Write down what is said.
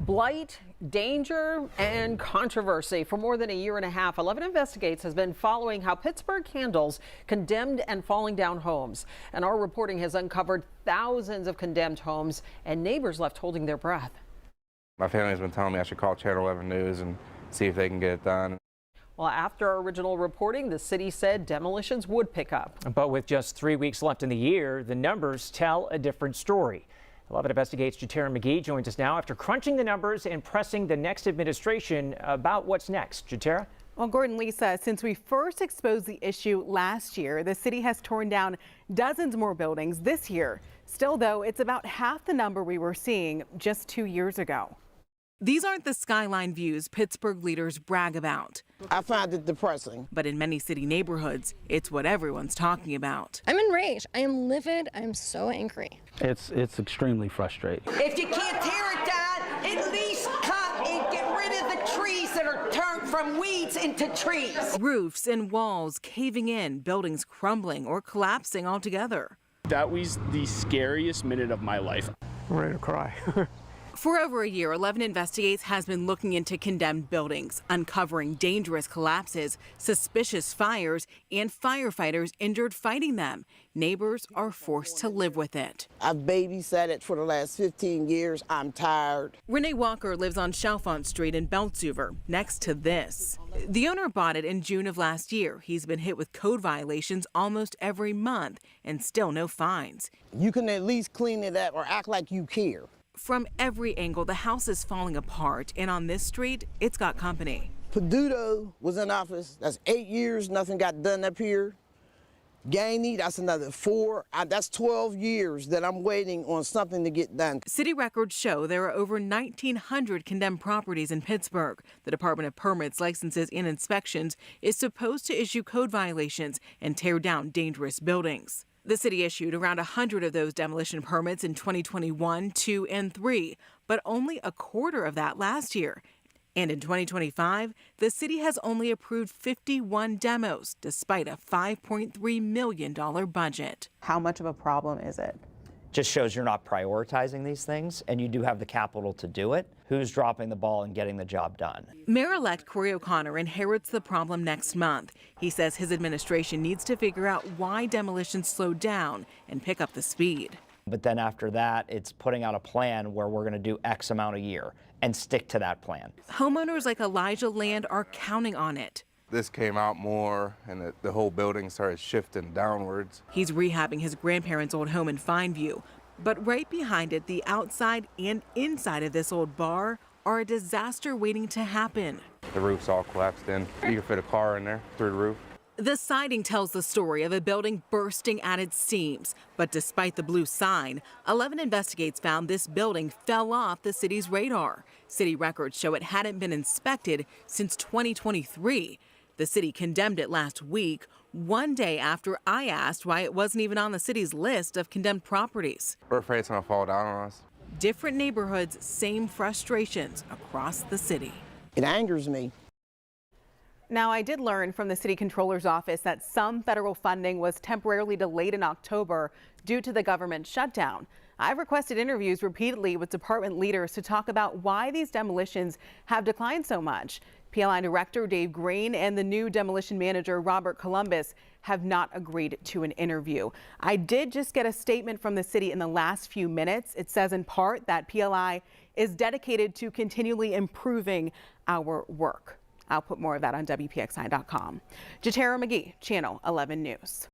Blight, danger, and controversy. For more than a year and a half, 11 Investigates has been following how Pittsburgh handles condemned and falling down homes. And our reporting has uncovered thousands of condemned homes and neighbors left holding their breath. My family's been telling me I should call Channel 11 News and see if they can get it done. Well, after our original reporting, the city said demolitions would pick up. But with just 3 weeks left in the year, the numbers tell a different story. 11 Investigates' Jatera McGee joins us now after crunching the numbers and pressing the next administration about what's next. Jatera? Well, Gordon, Lisa, since we first exposed the issue last year, the city has torn down dozens more buildings this year. Still, though, it's about half the number we were seeing just 2 years ago. These aren't the skyline views Pittsburgh leaders brag about. I find it depressing. But in many city neighborhoods, it's what everyone's talking about. I'm enraged. I am livid. I am so angry. It's extremely frustrating. If you can't tear it down, at least cut and get rid of the trees that are turned from weeds into trees. Roofs and walls caving in, buildings crumbling or collapsing altogether. That was the scariest minute of my life. I'm ready to cry. For over a year, 11 Investigates has been looking into condemned buildings, uncovering dangerous collapses, suspicious fires, and firefighters injured fighting them. Neighbors are forced to live with it. I've babysat it for the last 15 years. I'm tired. Renee Walker lives on Chalfont Street in Beltsuver, next to this. The owner bought it in June of last year. He's been hit with code violations almost every month and still no fines. You can at least clean it up or act like you care. From every angle, the house is falling apart, and on this street, it's got company. Peduto was in office. That's 8 years, nothing got done up here. Gainey, that's another 4. That's 12 years that I'm waiting on something to get done. City records show there are over 1,900 condemned properties in Pittsburgh. The Department of Permits, Licenses, and Inspections is supposed to issue code violations and tear down dangerous buildings. The city issued around 100 of those demolition permits in 2021, 2, and 3, but only a quarter of that last year. And in 2025, the city has only approved 51 demos, despite a $5.3 million budget. How much of a problem is it? Just shows you're not prioritizing these things, and you do have the capital to do it. Who's dropping the ball and getting the job done? Mayor-elect Corey O'Connor inherits the problem next month. He says his administration needs to figure out why demolitions slowed down and pick up the speed. But then after that, it's putting out a plan where we're going to do X amount a year and stick to that plan. Homeowners like Elijah Land are counting on it. This came out more and the whole building started shifting downwards. He's rehabbing his grandparents' old home in Fineview. But right behind it, the outside and inside of this old bar are a disaster waiting to happen. The roof's all collapsed in. You can fit a car in there through the roof. The siding tells the story of a building bursting at its seams. But despite the blue sign, 11 Investigates found this building fell off the city's radar. City records show it hadn't been inspected since 2023. The city condemned it last week, one day after I asked why it wasn't even on the city's list of condemned properties. We're afraid it's going to fall down on us. Different neighborhoods, same frustrations across the city. It angers me. Now, I did learn from the city controller's office that some federal funding was temporarily delayed in October due to the government shutdown. I've requested interviews repeatedly with department leaders to talk about why these demolitions have declined so much. PLI Director Dave Green and the new demolition manager Robert Columbus have not agreed to an interview. I did just get a statement from the city in the last few minutes. It says in part that PLI is dedicated to continually improving our work. I'll put more of that on WPXI.com. Jatera McGee, Channel 11 News.